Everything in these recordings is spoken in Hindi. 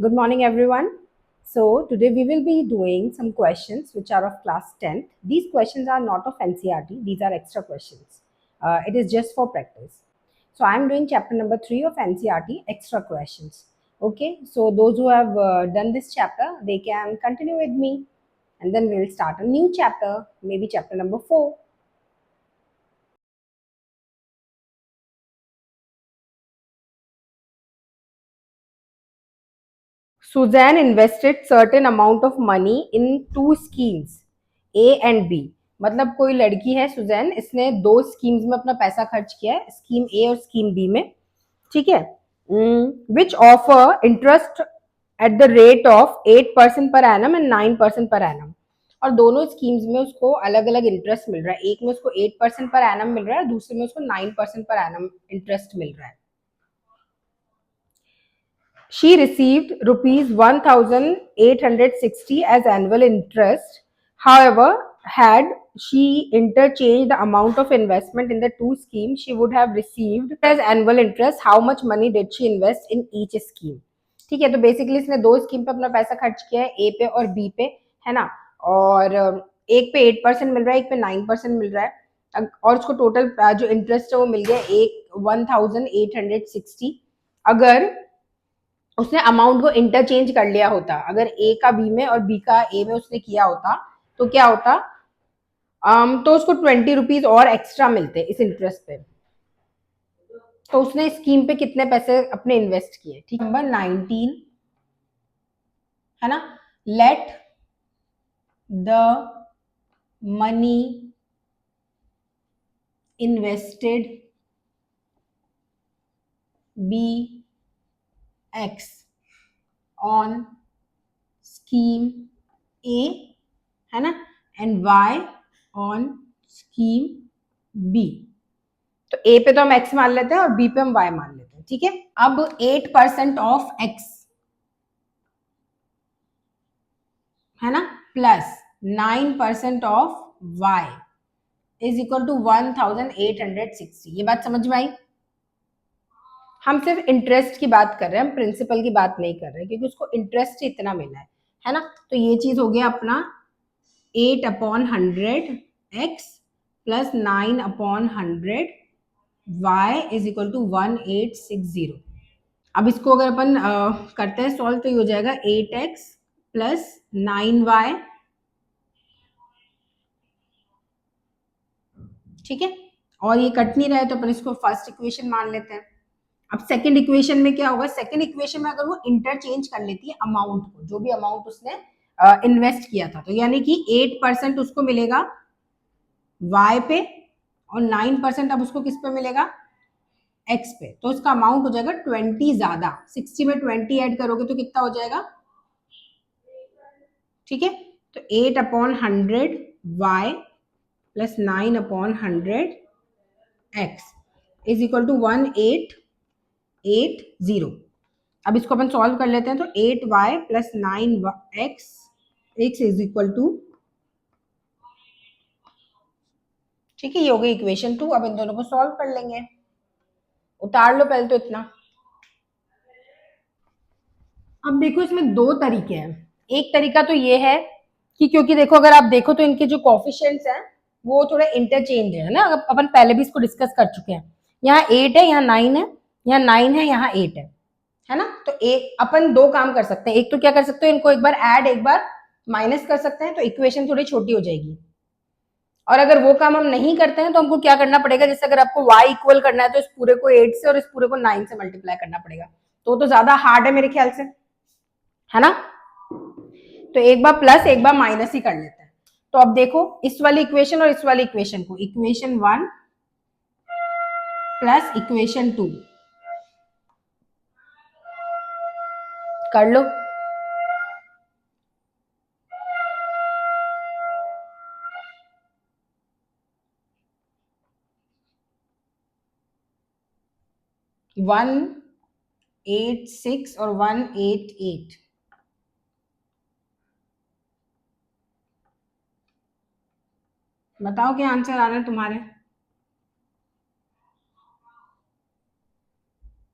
Good morning, everyone. So, today we will be doing some questions which are of class 10th. These questions are not of NCRT, these are extra questions. It is just for practice. So, I am doing chapter number 3 of NCRT extra questions. Okay, so those who have done this chapter, they can continue with me and then we'll start a new chapter, maybe chapter number 4. Suzanne invested certain amount of money in two schemes, A and B. मतलब कोई लड़की है सुजैन, इसने दो स्कीम्स में अपना पैसा खर्च किया है, स्कीम ए और स्कीम बी में. ठीक है. Which offer interest at the rate of 8% per annum and 9% per annum. और दोनों स्कीम्स में उसको अलग अलग इंटरेस्ट मिल रहा है. एक में उसको 8% पर एनम मिल रहा है, दूसरे में उसको 9% पर एनम इंटरेस्ट मिल रहा है. She received rupees 1860 as annual interest. However, had she interchanged the amount of investment in the two schemes, she would have received as annual interest. How much money did she invest in each scheme? ठीक है, तो बेसिकली इसने दो स्कीम पे अपना पैसा खर्च किया है, ए पे और बी पे, है ना. और एक पे 8% मिल रहा है, एक पे 9% मिल रहा है. और उसको टोटल जो इंटरेस्ट है वो मिल गया एक 1860. अगर उसने अमाउंट को इंटरचेंज कर लिया होता, अगर ए का बी में और बी का ए में उसने किया होता, तो क्या होता. तो उसको 20 रुपीज और एक्स्ट्रा मिलते इस इंटरेस्ट पे. तो उसने स्कीम पे कितने पैसे अपने इन्वेस्ट किए. ठीक. नंबर 19 है ना. Let the money invested be X on scheme A, है ना, and Y on scheme B. तो ए पे तो हम एक्स मान लेते हैं और बी पे हम वाई मान लेते हैं. ठीक है. अब 8% ऑफ एक्स, है ना, plus 9% of y is equal to 1860. ये बात समझ में आई. हम सिर्फ इंटरेस्ट की बात कर रहे हैं, हम प्रिंसिपल की बात नहीं कर रहे, क्योंकि उसको इंटरेस्ट इतना मिला है ना. तो ये चीज हो गया अपना 8/100 x plus 9/100 y is equal to 1860. अब इसको अगर अपन करते हैं सॉल्व, तो ये हो जाएगा 8x प्लस 9y. ठीक है. और ये कट नहीं रहा है तो अपन इसको फर्स्ट इक्वेशन मान लेते हैं. अब सेकंड इक्वेशन में क्या होगा. सेकंड इक्वेशन में अगर वो इंटरचेंज कर लेती है अमाउंट को, जो भी अमाउंट उसने इन्वेस्ट किया था, तो यानी कि 8% उसको मिलेगा y पे और 9% अब उसको किस पे मिलेगा, x पे. तो उसका अमाउंट हो जाएगा 20 ज्यादा. 60 में 20 ऐड करोगे तो कितना हो जाएगा. ठीक है. तो 8/100 y plus 9/100 x is equal to 1880. अब इसको अपन सॉल्व कर लेते हैं. तो 8y plus 9x x is equal to, ठीक है, ये हो गई इक्वेशन 2. अब इन दोनों को सॉल्व कर लेंगे. उतार लो पहले तो इतना. अब देखो इसमें दो तरीके हैं. एक तरीका तो ये है कि, क्योंकि देखो अगर आप देखो तो इनके जो कॉफिशिएंट्स हैं वो थोड़ा इंटरचेंज है ना. अपन पहले भी इसको डिस्कस कर चुके हैं. यहाँ 8 है, यहाँ 9 है, यहाँ 9 है, यहाँ 8 है ना. तो एक अपन दो काम कर सकते हैं. एक तो क्या कर सकते हो, इनको एक बार ऐड एक बार माइनस कर सकते हैं, तो इक्वेशन थोड़ी छोटी हो जाएगी. और अगर वो काम हम नहीं करते हैं तो हमको क्या करना पड़ेगा, जैसे अगर आपको y इक्वल करना है तो इस पूरे को 8 से और इस पूरे को 9 से मल्टीप्लाई करना पड़ेगा. तो ज्यादा हार्ड है मेरे ख्याल से, है ना. तो एक बार प्लस एक बार माइनस ही कर लेते हैं. तो अब देखो इस वाली इक्वेशन और इस वाली इक्वेशन को, इक्वेशन 1 प्लस इक्वेशन 2 कर लो. वन 186 और 188. बताओ क्या आंसर आ रहा है तुम्हारे.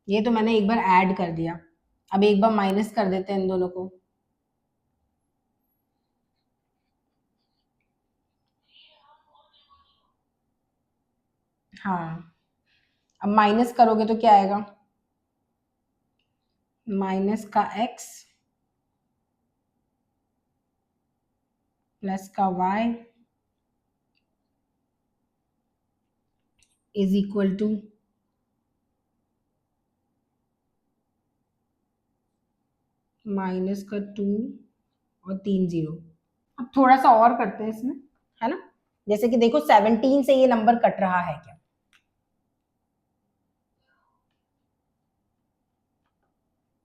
ये तो मैंने एक बार ऐड कर दिया. अब एक बार माइनस कर देते हैं इन दोनों को। हाँ, अब माइनस करोगे तो क्या आएगा, माइनस का x प्लस का y is equal to minus का 2 और 3 0। अब थोड़ा सा और करते हैं इसमें, है ना। जैसे कि देखो 17 से ये नंबर कट रहा है क्या,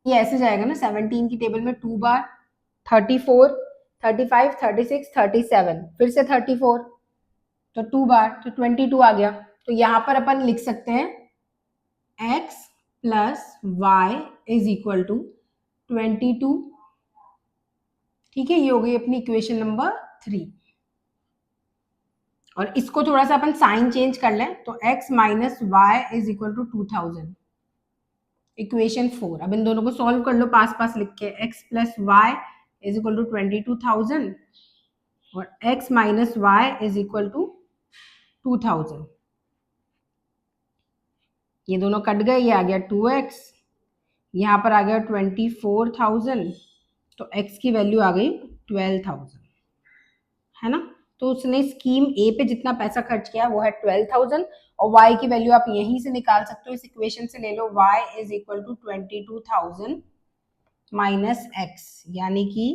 ये ऐसे जाएगा ना, 17 की टेबल में 2 बार 34 35 36 37, फिर से 34, तो 2 बार तो 22 आ गया। तो यहां पर अपन लिख सकते हैं x plus y is equal to 22। ठीक है, ये हो गई अपनी इक्वेशन नंबर 3। और इसको थोड़ा सा अपन साइन चेंज कर लें, तो x minus y is equal to 2000, equation 4। अब इन दोनों को सॉल्व कर लो पास पास लिख के, x plus y is equal to 22,000 और x minus y is equal to 2000। ये दोनों कट गए, ये आ गया 2x, यहाँ पर आ गया 24,000, तो x की वैल्यू आ गई 12,000, है ना। तो उसने स्कीम ए पे जितना पैसा खर्च किया वो है 12,000, और y की वैल्यू आप यहीं से निकाल सकते हो, इस इक्वेशन से ले लो, y is equal to 22,000 minus x, यानी कि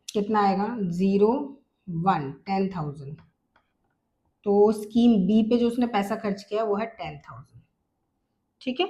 कितना आएगा, 0 1 10,000। तो स्कीम बी पे जो उसने पैसा खर्च किया वो है 10,000। ठीक है।